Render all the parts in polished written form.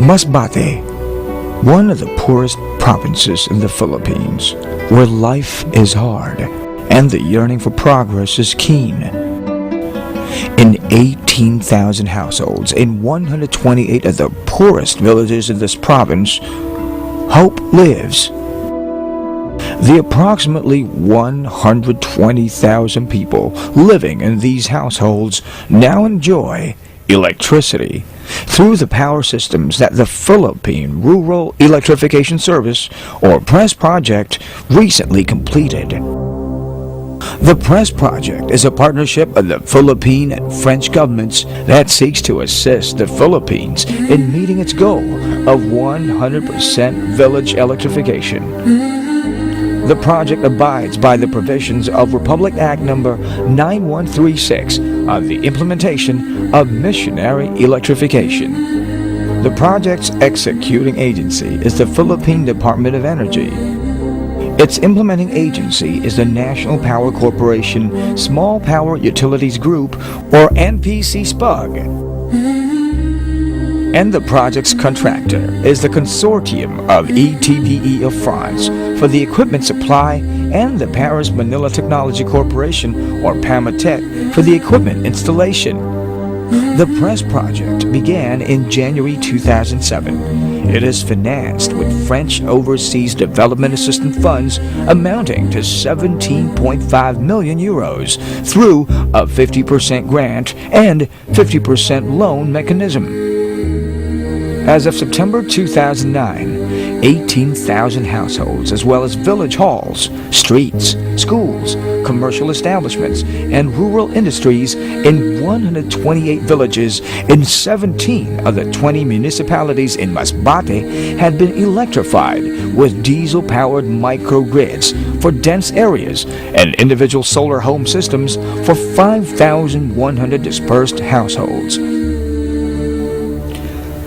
Masbate, one of the poorest provinces in the Philippines, where life is hard and the yearning for progress is keen. In 18,000 households in 128 of the poorest villages in this province, hope lives. The approximately 120,000 people living in these households now enjoy electricity through the power systems that the Philippine Rural Electrification Service, or PRES project, recently completed. The PRES project is a partnership of the Philippine and French governments that seeks to assist the Philippines in meeting its goal of 100% village electrification. The project abides by the provisions of Republic Act No. 9136 of the implementation of missionary electrification. The project's executing agency is the Philippine Department of Energy. Its implementing agency is the National Power Corporation Small Power Utilities Group, or NPC SPUG. And the project's contractor is the consortium of ETPE of France for the equipment supply and the Paris Manila Technology Corporation, or PAMATEC, for the equipment installation. The PRES project began in January 2007. It is financed with French Overseas Development Assistance Funds amounting to 17.5 million euros through a 50% grant and 50% loan mechanism. As of September 2009, 18,000 households, as well as village halls, streets, schools, commercial establishments, and rural industries in 128 villages in 17 of the 20 municipalities in Masbate had been electrified with diesel-powered microgrids for dense areas and individual solar home systems for 5,100 dispersed households.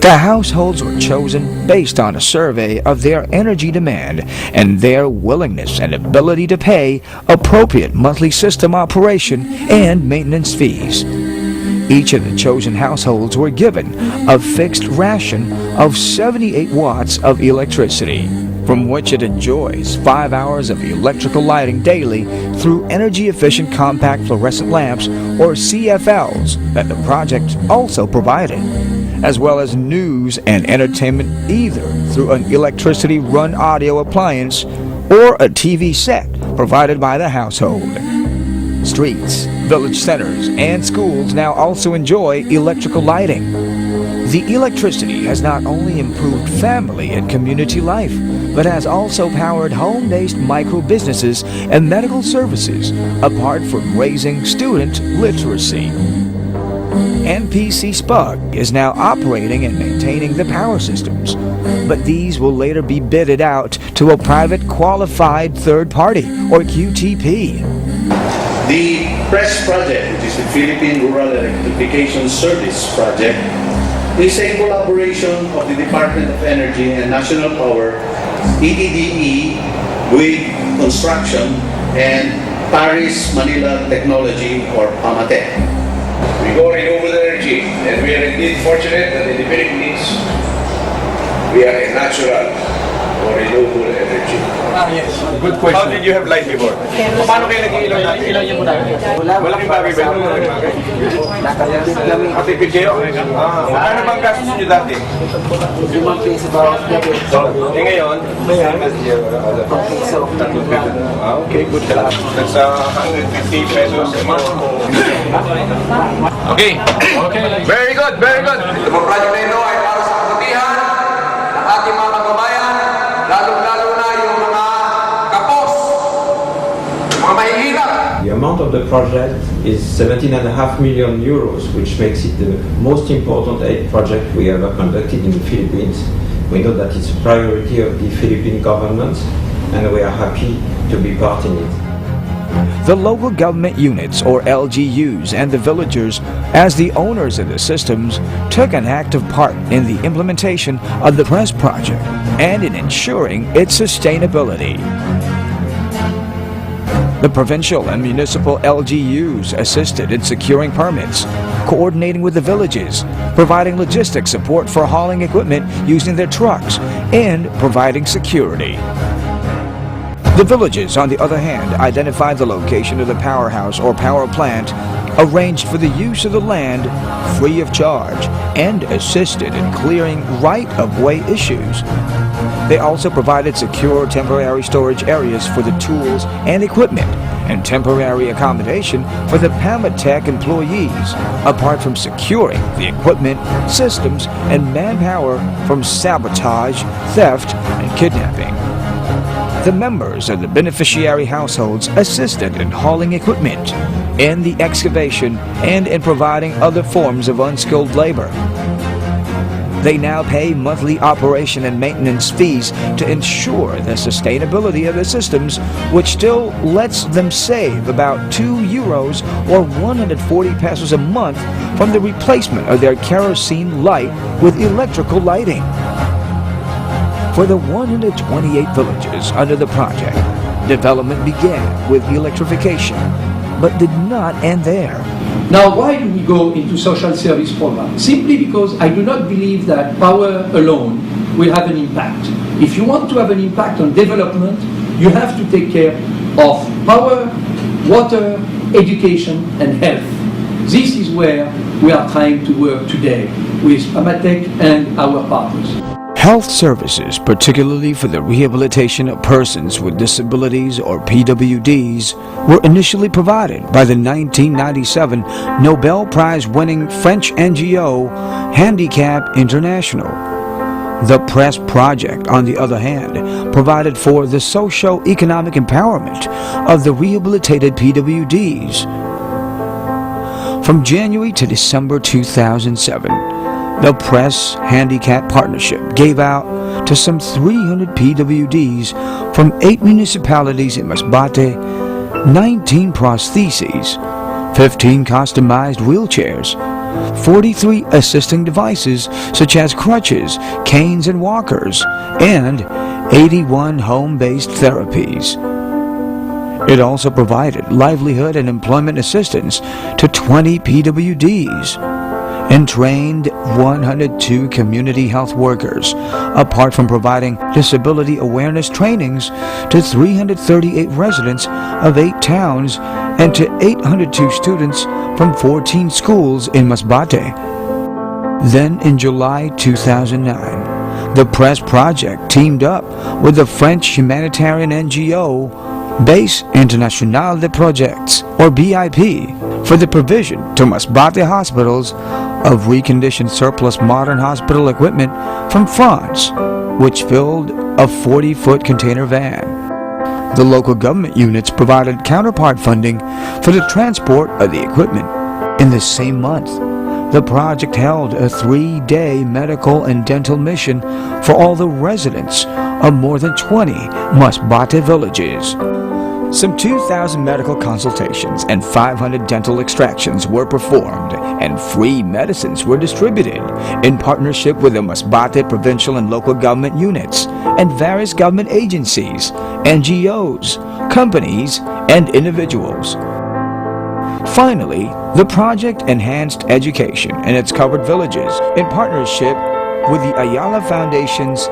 The households were chosen based on a survey of their energy demand and their willingness and ability to pay appropriate monthly system operation and maintenance fees. Each of the chosen households were given a fixed ration of 78 watts of electricity, from which it enjoys 5 hours of electrical lighting daily through energy-efficient compact fluorescent lamps, or CFLs, that the project also provided, as well as news and entertainment either through an electricity-run audio appliance or a TV set provided by the household. Streets, village centers, and schools now also enjoy electrical lighting. The electricity has not only improved family and community life, but has also powered home-based micro-businesses and medical services, apart from raising student literacy. NPC SPUG is now operating and maintaining the power systems, but these will later be bidded out to a private qualified third party, or QTP. The PRES project, which is the Philippine Rural Electrification Service project, is a collaboration of the Department of Energy and National Power, ETDE, with construction and Paris Manila Technology, or PAMATEC. We go renewable energy, and we are indeed fortunate that in the Philippines, we are a natural or renewable energy. Yes. Good question. How did you have light before? Paano kayo nag-iilaw natin? Ilaw niyo po natin. Malaking bagay ba? Katipid kayo? Ano bang gastos niyo dati? 5 piso bawat gabi. Ngayon? Okay, good. That's 150 pesos a month. Okay. Very good, very good. Ito po project na ito ay para sa kabutihan ng ating mga kababayan, lalong-lalo na yung mga kapos, yung mga mahihirap. The amount of the project is 17.5 million euros, which makes it the most important aid project we ever conducted in the Philippines. We know that it's a priority of the Philippine government, and we are happy to be part in it. The local government units, or LGUs, and the villagers, as the owners of the systems, took an active part in the implementation of the PRES project and in ensuring its sustainability. The provincial and municipal LGUs assisted in securing permits, coordinating with the villages, providing logistics support for hauling equipment using their trucks, and providing security. The villages, on the other hand, identified the location of the powerhouse or power plant, arranged for the use of the land free of charge, and assisted in clearing right-of-way issues. They also provided secure temporary storage areas for the tools and equipment and temporary accommodation for the Pamatech employees, apart from securing the equipment, systems, and manpower from sabotage, theft, and kidnapping. The members of the beneficiary households assisted in hauling equipment, in the excavation, and in providing other forms of unskilled labor. They now pay monthly operation and maintenance fees to ensure the sustainability of the systems, which still lets them save about €2 or 140 pesos a month from the replacement of their kerosene light with electrical lighting. For the 128 villages under the project, development began with electrification, but did not end there. Now, why do we go into social service program? Simply because I do not believe that power alone will have an impact. If you want to have an impact on development, you have to take care of power, water, education, and health. This is where we are trying to work today with Pamatech and our partners. Health services, particularly for the rehabilitation of persons with disabilities or PWDs, were initially provided by the 1997 Nobel Prize-winning French NGO Handicap International. The PRES project, on the other hand, provided for the socio-economic empowerment of the rehabilitated PWDs. From January to December 2007, the PRES Handicap Partnership gave out to some 300 PWDs from 8 municipalities in Masbate, 19 prostheses, 15 customized wheelchairs, 43 assisting devices such as crutches, canes, and walkers, and 81 home-based therapies. It also provided livelihood and employment assistance to 20 PWDs and trained 102 community health workers, apart from providing disability awareness trainings to 338 residents of 8 towns and to 802 students from 14 schools in Masbate. Then in July 2009, the PRES project teamed up with the French humanitarian NGO Base International de Projects, or BIP, for the provision to Masbate hospitals of reconditioned surplus modern hospital equipment from France, which filled a 40-foot container van. The local government units provided counterpart funding for the transport of the equipment. In the same month, the project held a 3-day medical and dental mission for all the residents of more than 20 Masbate villages. Some 2,000 medical consultations and 500 dental extractions were performed, and free medicines were distributed in partnership with the Masbate provincial and local government units and various government agencies, NGOs, companies, and individuals. Finally, the project enhanced education in its covered villages in partnership with the Ayala Foundation's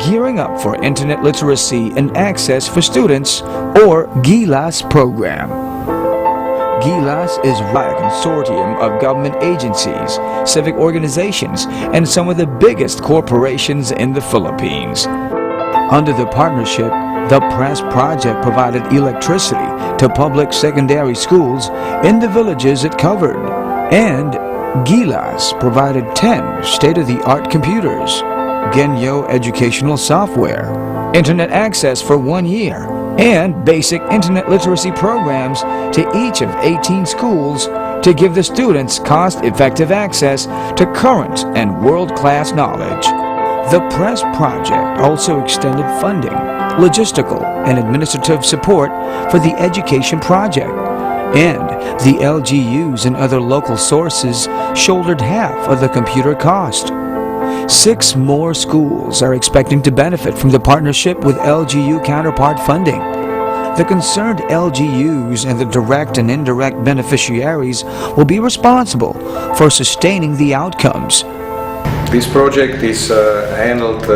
Gearing Up for Internet Literacy and Access for Students, or GILAS program. GILAS is a consortium of government agencies, civic organizations, and some of the biggest corporations in the Philippines. Under the partnership, the PRES project provided electricity to public secondary schools in the villages it covered, and GILAS provided 10 state-of-the-art computers, Genyo educational software, internet access for 1 year, and basic internet literacy programs to each of 18 schools to give the students cost-effective access to current and world-class knowledge. The PRES project also extended funding, logistical, and administrative support for the education project, and the LGUs and other local sources shouldered half of the computer cost. 6 more schools are expecting to benefit from the partnership with LGU counterpart funding. The concerned LGUs and the direct and indirect beneficiaries will be responsible for sustaining the outcomes. This project is handled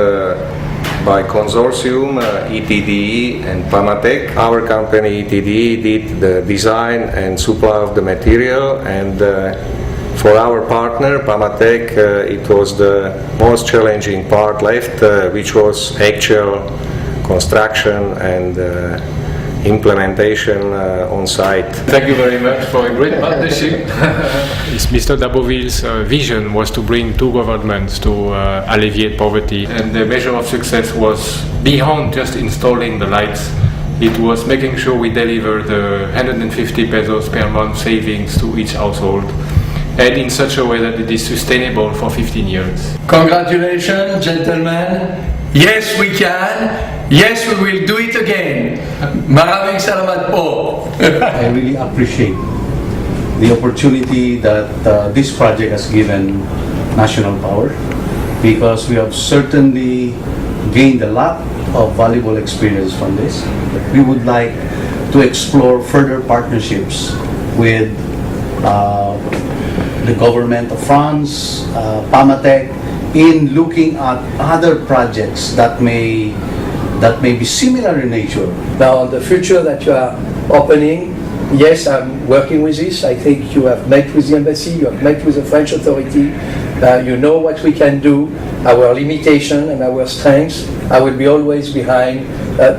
by consortium ETDE and Pamatec. Our company ETDE did the design and supply of the material, and for our partner Pamatec it was the most challenging part left, which was actual construction and implementation on site. Thank you very much for a great partnership. Mr. Daboville's vision was to bring two governments to alleviate poverty, and the measure of success was beyond just installing the lights. It was making sure we deliver the 150 pesos per month savings to each household, and in such a way that it is sustainable for 15 years. Congratulations, gentlemen. Yes, we can. Yes, we will do it again. Maraming salamat po. I really appreciate the opportunity that this project has given National Power, because we have certainly gained a lot of valuable experience from this. We would like to explore further partnerships with the government of France, Pamatec, in looking at other projects that may be similar in nature. Now, the future that you are opening, yes, I'm working with this. I think you have met with the embassy, you have met with the French authority. You know what we can do, our limitation and our strengths. I will be always behind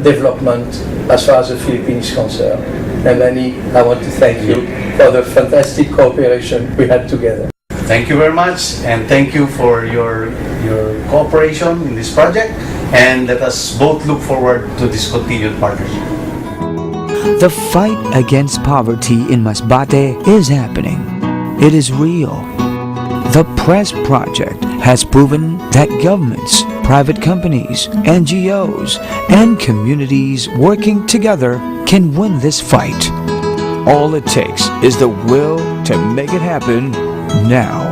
development as far as the Philippines is concerned. And Manny, I want to thank you for the fantastic cooperation we had together. Thank you very much, and thank you for your cooperation in this project, and let us both look forward to this continued partnership. The fight against poverty in Masbate is happening. It is real. The PRES project has proven that governments, private companies, NGOs, and communities working together can win this fight. All it takes is the will to make it happen now.